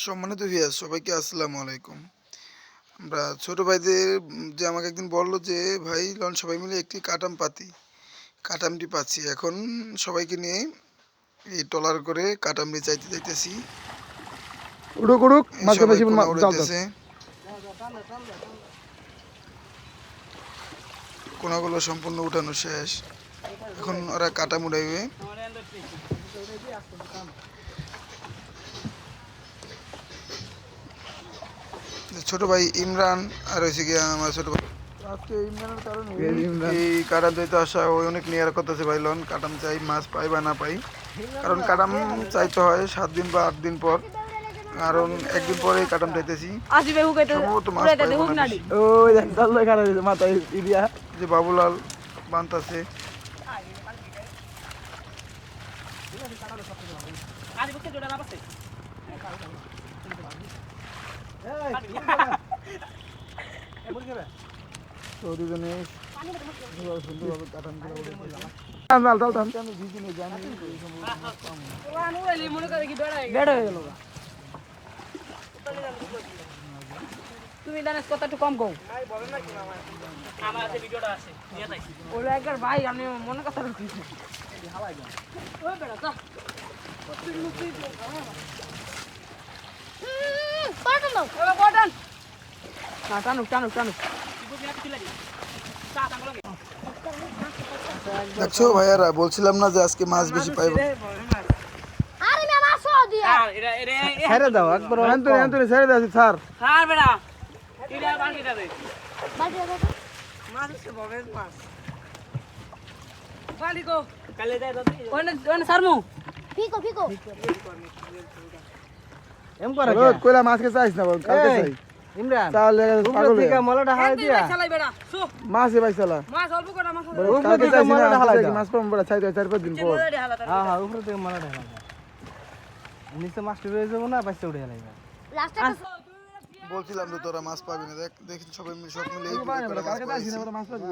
সম্মানিত ভিউয়ার্স সবাইকে আসসালামু আলাইকুম। আমরা ছোট ভাইদের যে আমাকে একদিন বলল যে ভাই লন সবাই মিলে একটি কাটামটি পাচ্ছি। এখন সবাইকে নিয়ে এই ট্রলার করে কাটামটি চাইতে যাইতেছি। উড়ুক উড়ুক মাঝে সবাই বেশি পোনা জাল দাও। উড়াইতেছে, কোনাগুলো সম্পূর্ণ উঠানো শেষ। এখন ওরা কাটাম উড়াইবে। ছোট ভাই ইমরান আর হয়েছে গিয়া আমার ছোট ভাই আজকে ইমরানের কারণে এই কাটাম চাইতে আসা ওই অনেক নিয়ার করতেছে ভাই লন কাটাম চাই মাছ পাই বা না পাই, কারণ কাটাম চাইতে হয় 7 দিন বা 8 দিন পর, কারণ একদিন পরে কাটাম চাইতেছি সম্ভবত মাছ পাইবো না বেশি। ওই দেখ জাল লই খাড়া দিছে মাথায় ইডিয়া। যে বাবুলাল বানতাছে তো দুজনে সুন্দরভাবে কাটাম করে জাল জাল জাল আমি ভিজিনে জানি এই সম্ভবত মাছ পাবো। বেড় হয়ে গেল তুমি জানিস কথা একটু কম কও আমার আছে ভিডিওটা আছে নিয়ে যাই ওরা একবার ভাই আমি মনে কথা রাখছি হালাই দাও ওই বেড়া যা কটন দাও ওই কটন টানো টানো টানো দেখছো ভাইয়ারা, বলছিলাম না যে আজকে মাছ বেশি পাইবো। আরে মে মাছ দিয়া ছেড়ে দাও একবার আন্তরে আন্তরে ছেড়ে দাও স্যার। স্যার বেড়া এটা বাকিটা দে বাটি দাও মাছ আছে ববেজ মাছ বালিকো কালে যাই দাদি ওনে ওনে সারমু ফিকো ফিকো এম করে রোজ কইলা মাছ কে চাইছ না বল কালকে চাই ইমরান তাহলে পাগল হয়ে মলাটা হাই দিয়া চালাই বেড়া সো মাছে বাইছালা মাছ অল্প কটা মাছ আছে কালকে চাইছ না হালাই মাছ পাম বড় চাই 4-5 দিন পর। হ্যাঁ হ্যাঁ উপরে থেকে মলাটা হালাই নিচে মাছটা রয়ে যাব না বাইছে উড়ে হালাই লাস্টে বলছিলাম তো তোরা মাছ পাবি না, দেখ দেখি সবাই মিলে সব মিলে এই কালকে চাইছ না মাছ পাবি।